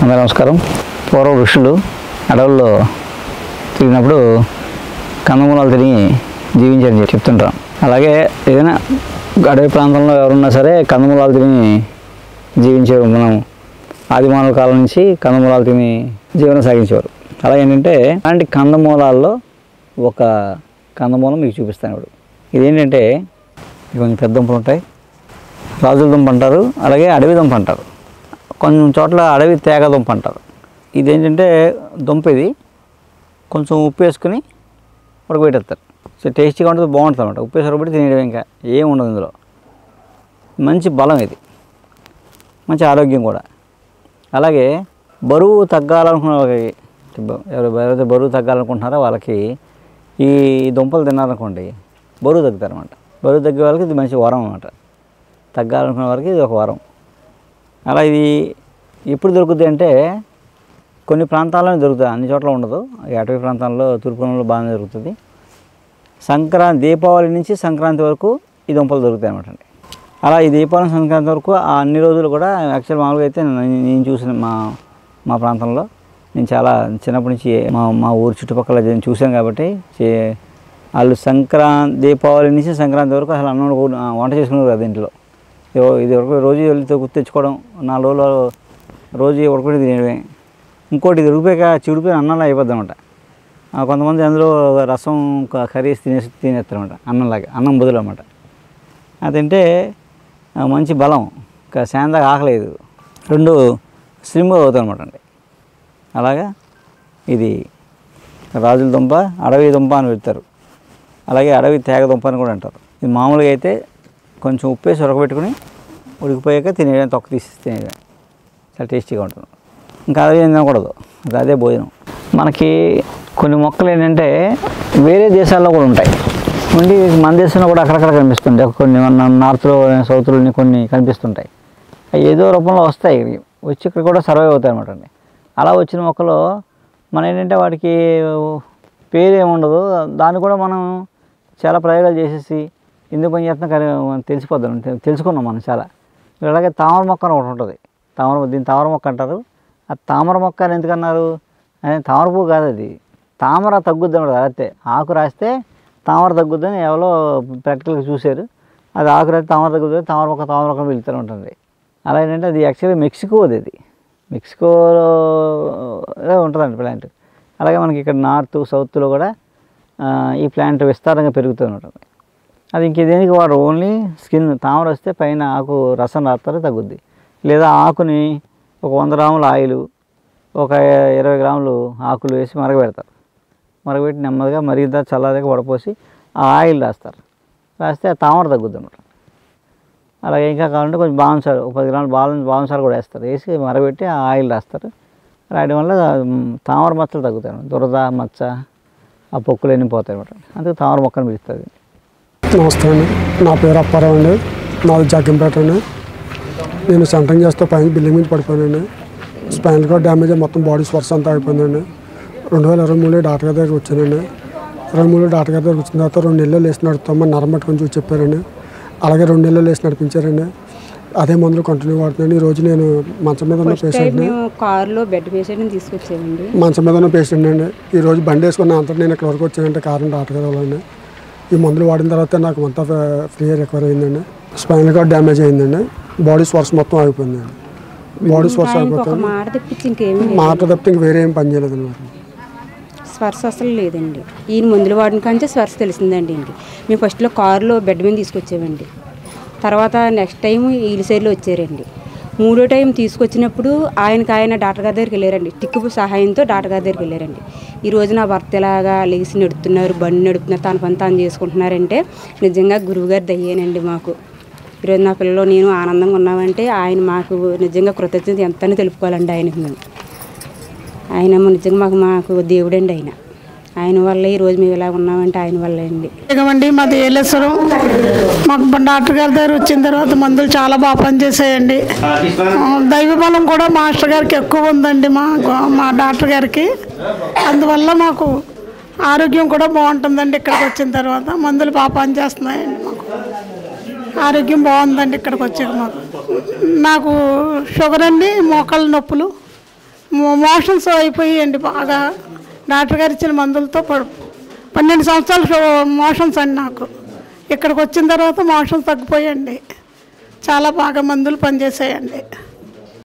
అందరూ నమస్కారం. పూర్వ ఋషులు అడవుల్లో తిరిగినప్పుడు కందమూలాలు తిరిగి జీవించారని చెప్తుంటాం. అలాగే ఏదైనా అడవి ప్రాంతంలో ఎవరున్నా సరే కందమూలాలు తిని జీవించేవారు. మనం ఆదిమానవ కాలం నుంచి కందమూలాలు తిని జీవనం సాగించేవారు. అలాగే ఏంటంటే అలాంటి కందమూలాల్లో ఒక కందమూలం మీకు చూపిస్తాను ఇప్పుడు. ఇదేంటంటే కొంచెం పెద్ద దుంపలు ఉంటాయి, రాజుల దుంప అంటారు, అలాగే అడవి దుంప అంటారు, కొంచెం చోట్ల అడవి తేగ దుంప అంటారు. ఇదేంటంటే దుంప ఇది కొంచెం ఉప్పు వేసుకుని ఉడకబెట్టేస్తారు. సో టేస్టీగా ఉంటుంది, బాగుంటుంది అనమాట. ఉప్పు వేసి ఉడకబెట్టి తినేయడం, ఇంకా ఏమి ఉండదు ఇందులో. మంచి బలం ఇది, మంచి ఆరోగ్యం కూడా. అలాగే బరువు తగ్గాలనుకున్న వాళ్ళకి, ఎవరైతే బరువు తగ్గాలనుకుంటున్నారో వాళ్ళకి ఈ దుంపలు తిన్నారనుకోండి బరువు తగ్గుతారనమాట. బరువు తగ్గే వాళ్ళకి ఇది మంచి వరం అనమాట. తగ్గాలనుకున్న వాళ్ళకి ఇది ఒక వరం. అలా ఇది ఎప్పుడు దొరుకుతుంది అంటే కొన్ని ప్రాంతాల్లోనే దొరుకుతుంది, అన్ని చోట్ల ఉండదు. ఈ అటవీ ప్రాంతాల్లో తూర్పులో బాగానే దొరుకుతుంది. దీపావళి నుంచి సంక్రాంతి వరకు ఈ దుంపలు దొరుకుతాయి అనమాట అండి. అలా ఈ దీపావళి సంక్రాంతి వరకు ఆ అన్ని రోజులు కూడా యాక్చువల్ మామూలుగా అయితే నేను చూసిన మా ప్రాంతంలో నేను చాలా చిన్నప్పటి నుంచి మా ఊరు చుట్టుపక్కల చూశాను కాబట్టి వాళ్ళు దీపావళి నుంచి సంక్రాంతి వరకు అసలు అన్నం వంట చేసుకున్నారు కదా ఇంట్లో. ఇది వరకు రోజు వెళ్ళి తెచ్చుకోవడం, 4 రోజులు రోజు ఉడకబెట్టి తినేయడమే. ఇంకోటి ఇది ఉడికిపోయాక చిడిపోయిన అన్నంలా అయిపోద్ది అనమాట. కొంతమంది అందులో రసం కర్రీ తినేస్తారు అనమాట, అన్నం బదులు అనమాట. అదంటే మంచి బలం, శాంతంగా ఆకలేదు, 2 స్లిమ్గా అవుతాయి అనమాట అండి. అలాగా ఇది రాజుల దుంప, అడవి దుంప అని పెడతారు. అలాగే అడవి తేగ దుంప అని కూడా అంటారు. ఇది మామూలుగా అయితే కొంచెం ఉప్పు వేసి ఉడకబెట్టుకుని ఉడికిపోయాక తినేయడం, తొక్క తీసి తినేయడం చాలా టేస్టీగా ఉంటుంది. ఇంకా అదే తినకూడదు, అదే భోజనం. మనకి కొన్ని మొక్కలు ఏంటంటే వేరే దేశాల్లో కూడా ఉంటాయి, ఉండి మన దేశంలో కూడా అక్కడక్కడ కనిపిస్తుంటాయి. కొన్ని నార్త్లో సౌత్లో కొన్ని కనిపిస్తుంటాయి. అవి ఏదో రూపంలో వస్తాయి, వచ్చి ఇక్కడ కూడా సర్వైవ్ అవుతాయి అనమాట అండి. అలా వచ్చిన మొక్కలు మనం ఏంటంటే వాటికి పేరు ఏముండదు, దాన్ని కూడా మనం చాలా ప్రయోగాలు చేసేసి ఎందుకు పని చేస్తున్నా తెలిసిపోద్దాం, తెలుసుకున్నాం మనం చాలా. అలాగే తామర మొక్క అని ఒకటి ఉంటుంది, దీన్ని తామర మొక్క అంటారు. ఆ తామర మొక్క అని ఎందుకన్నారు, తామర పువ్వు కాదు అది, తామర తగ్గుద్ది అన్నమాట. రాస్తే ఆకు రాస్తే తామర తగ్గుద్దని ఎవరో ప్రాక్టికల్గా చూశారు. అది ఆకు రాస్తే తామర తగ్గుద్ది, తామర మొక్క వెళ్తూ ఉంటుంది. అలా ఏంటంటే అది యాక్చువల్గా మెక్సికోది, అది మెక్సికోలో ఉంటుందండి ప్లాంట్. అలాగే మనకి ఇక్కడ నార్త్ సౌత్లో కూడా ఈ ప్లాంట్ విస్తారంగా పెరుగుతూ ఉంటుంది. అది దేనికి వాడు ఓన్లీ స్కిన్, తామర వస్తే పైన ఆకు రసం రాస్తారు, తగ్గుద్ది. లేదా ఆకుని ఒక 100 గ్రాముల ఆయిల్, ఒక 20 గ్రాములు ఆకులు వేసి మరగబెడతారు. మరగబెట్టి నెమ్మదిగా మరిగిద్దా చల్లారాక వడపోసి ఆ ఆయిల్ రాస్తారు. రాస్తే ఆ తామర తగ్గుద్ది అన్నమాట. అలాగే ఇంకా కావాలంటే కొంచెం బాన్సాలు, 10 గ్రాములు బాన్సాలు కూడా వేస్తారు. వేసి మరగబెట్టి ఆ ఆయిల్ రాస్తారు. రాయడం వల్ల తామర మచ్చలు తగ్గుతాయి, దురద మచ్చ ఆ పొక్కులు ఎన్ని పోతాయి అన్నమాట. అందుకే తామర మొక్కను పిలుస్తుంది. నమస్తే అండి, నా పేరు అప్పారావు అండి, నాది జగ్గంపేట అండి. నేను సెంటరింగ్ చేస్తే పైన బిల్డింగ్ మీద పడిపోయానండి. స్పైనల్ కార్డ్ డ్యామేజ్, మొత్తం బాడీ స్వర్స్ అంతా అయిపోయిందండి. 2023 డాక్టర్ గారి దగ్గరికి వచ్చానండి. 23 డాక్టర్ గారి దగ్గరికి వచ్చిన తర్వాత 2 నెలలు వేసి నడుపుతామని నరం పట్టుకొని చూసి చెప్పారండి. అలాగే 2 నెలలు వేసి నడిపించారండి. అదే మందులు కంటిన్యూ వాడుతున్నాను. ఈరోజు నేను మంచం మీద ఉన్న పేషెంట్ని, కారులో బెడ్ పేషెంట్ని తీసుకొచ్చానండి. మంచం మీద ఉన్న పేషెంట్ అండి. ఈరోజు బండి వేసుకున్న అంతా నేను ఇక్కడ వరకు వచ్చానంటే కారణం డాక్టర్ గారు వాళ్ళండి. ఈ మందులు వాడిన తర్వాత నాకు అంతా ఫ్రీ రికవర్ అయిందండి. స్పైనల్ కార్డ్ డ్యామేజ్ అయిందండి, బాడీ స్వర్స్ మొత్తం అయిపోయిందండి. బాడీ స్వర్స్ అయిపోతుంది, మాట తప్పితే ఇంక వేరే ఏం పని చేయలేదండి. స్వర్శ అసలు లేదండి. ఈయన మందులు వాడిన కంటే స్వర్శ తెలిసిందండి. ఇంటికి మేము ఫస్ట్లో కారులో బెడ్ మీద తీసుకొచ్చామండి. తర్వాత నెక్స్ట్ టైం ఈ సైడ్లో వచ్చారండి. 3వ టైం తీసుకొచ్చినప్పుడు ఆయన డాక్టర్ గారి దగ్గరికి వెళ్ళారండి. టిక్కు సహాయంతో డాక్టర్ గారి దగ్గరికి వెళ్ళారండి. ఈరోజు నా భర్త ఎలాగా లేచి నడుపుతున్నారు, బండి నడుపుతున్నారు, తన పని తాను చేసుకుంటున్నారంటే నిజంగా గురువుగారు దయ్యేనండి మాకు. ఈరోజు నా పిల్లలు నేను ఆనందంగా ఉన్నామంటే ఆయన మాకు నిజంగా కృతజ్ఞత ఎంతని తెలుపుకోవాలండి ఆయనకి. మేము ఆయన నిజంగా మాకు దేవుడండి. ఆయన వల్ల ఈరోజు మేము ఇలా ఉన్నామంటే ఆయన వల్లే అండి. ఇదిగోండి మాది ఏలేశ్వరం. మాకు డాక్టర్ గారి దగ్గర వచ్చిన తర్వాత మందులు చాలా బాగా పనిచేసాయండి. దైవ బలం కూడా మాస్టర్ గారికి ఎక్కువ ఉందండి, మా డాక్టర్ గారికి. అందువల్ల మాకు ఆరోగ్యం కూడా బాగుంటుందండి. ఇక్కడికి వచ్చిన తర్వాత మందులు బాగా పనిచేస్తున్నాయండి. మాకు ఆరోగ్యం బాగుందండి ఇక్కడికి వచ్చాక. నాకు షుగర్ అండి, మోకాళ్ళ నొప్పులు, మోషన్స్ అయిపోయాయండి బాగా. డాక్టర్ గారు ఇచ్చిన మందులతో 12 సంవత్సరాలు మోషన్స్ అండి నాకు. ఇక్కడికి వచ్చిన తర్వాత మోషన్స్ తగ్గిపోయాయండి. చాలా బాగా మందులు పనిచేసాయండి.